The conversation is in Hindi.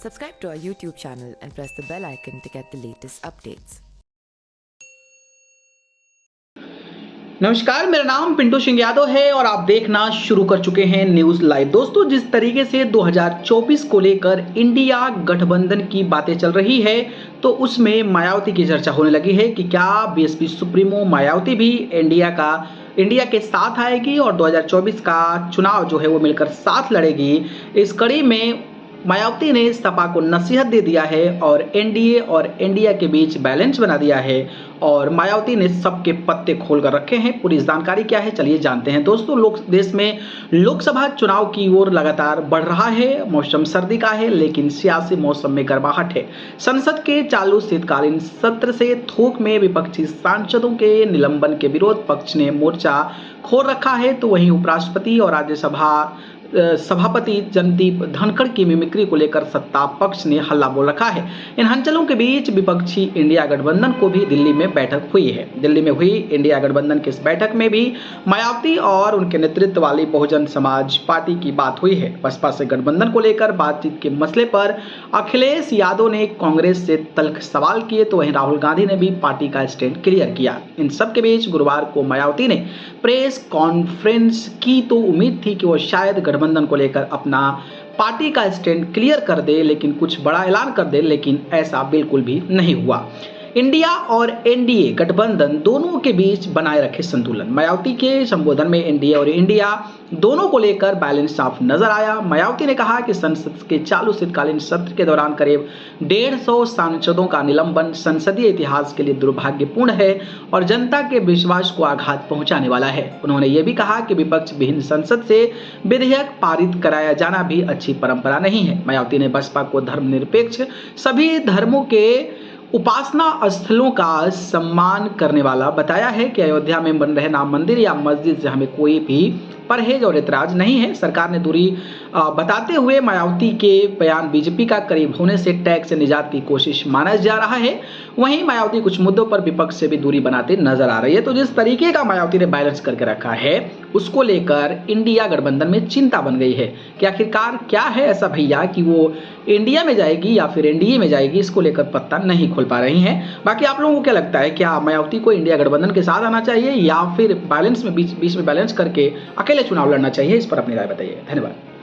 Subscribe to our YouTube channel and press the bell icon to get the latest updates. नमस्कार, मेरा नाम पिंटू सिंह यादव है और आप देखना शुरू कर चुके हैं न्यूज लाइव। दोस्तों, जिस तरीके से 2024 को लेकर इंडिया गठबंधन की बातें चल रही है तो उसमें मायावती की चर्चा होने लगी है कि क्या बीएसपी सुप्रीमो मायावती भी इंडिया के साथ आएगी और 2024 का चुनाव जो है वो मिलकर साथ लड़ेगी। इस कड़ी में मायावती ने सपा को नसीहत दे दिया है और एनडीए और इंडिया के बीच बैलेंस बना दिया है और मायावती ने सबके पत्ते खोल कर रखे हैं। पूरी जानकारी क्या है, चलिए जानते हैं। दोस्तों, देश में लोकसभा चुनाव की ओर लगातार बढ़ रहा है। मौसम सर्दी का है लेकिन सियासी मौसम में गर्माहट है। संसद के चालू शीतकालीन सत्र से थोक में विपक्षी सांसदों के निलंबन के विरोध पक्ष ने मोर्चा खोल रखा है, तो वहीं उपराष्ट्रपति और राज्यसभा सभापति जगदीप धनखड़ की मिमिक्री को लेकर सत्ता पक्ष ने हल्ला बोल रखा है। इन हलचलों के बीच विपक्षी इंडिया गठबंधन को भी दिल्ली में बैठक हुई है। दिल्ली में हुई इंडिया गठबंधन की इस बैठक में भी मायावती और उनके नेतृत्व वाली बहुजन समाज पार्टी की बात हुई है। बसपा से गठबंधन को लेकर बातचीत के मसले पर अखिलेश यादव ने कांग्रेस से तल्ख सवाल किए, तो वहीं राहुल गांधी ने भी पार्टी का स्टैंड क्लियर किया। इन सबके बीच गुरुवार को मायावती ने प्रेस कॉन्फ्रेंस की, तो उम्मीद थी कि वो शायद गठबंधन को लेकर अपना पार्टी का स्टैंड क्लियर कर दे, लेकिन कुछ बड़ा ऐलान कर दे, लेकिन ऐसा बिल्कुल भी नहीं हुआ। इंडिया और एनडीए गठबंधन दोनों के बीच बनाए रखे संतुलन। मायावती के संबोधन में एनडीए और इंडिया दोनों को लेकर बैलेंस साफ नजर आया। मायावती ने कहा कि संसद के चालू शीतकालीन सत्र के दौरान करीब 150 सांसदों का निलंबन संसदीय इतिहास के लिए दुर्भाग्यपूर्ण है और जनता के विश्वास को आघात पहुंचाने वाला है। उन्होंने ये भी कहा कि विपक्ष विहीन संसद से विधेयक पारित कराया जाना भी अच्छी परंपरा नहीं है। मायावती ने बसपा को धर्मनिरपेक्ष सभी धर्मों के उपासना स्थलों का सम्मान करने वाला बताया है कि अयोध्या में बन रहे राम मंदिर या मस्जिद से हमें कोई भी परहेज और ऐतराज नहीं है। सरकार ने दूरी बताते हुए मायावती के बयान बीजेपी का करीब होने से टैक्स से निजात की कोशिश माना जा रहा है। वहीं मायावती कुछ मुद्दों पर विपक्ष से भी दूरी बनाते नजर आ रही है। तो जिस तरीके का मायावती ने बैलेंस करके रखा है उसको लेकर इंडिया गठबंधन में चिंता बन गई है कि आखिरकार क्या है ऐसा भैया कि वो इंडिया में जाएगी या फिर एनडीए में जाएगी, इसको लेकर पत्ता नहीं खोल पा रही हैं। बाकी आप लोगों को क्या लगता है, क्या मायावती को इंडिया गठबंधन के साथ आना चाहिए या फिर बैलेंस में बीच में बैलेंस करके अकेले चुनाव लड़ना चाहिए? इस पर अपनी राय बताइए। धन्यवाद।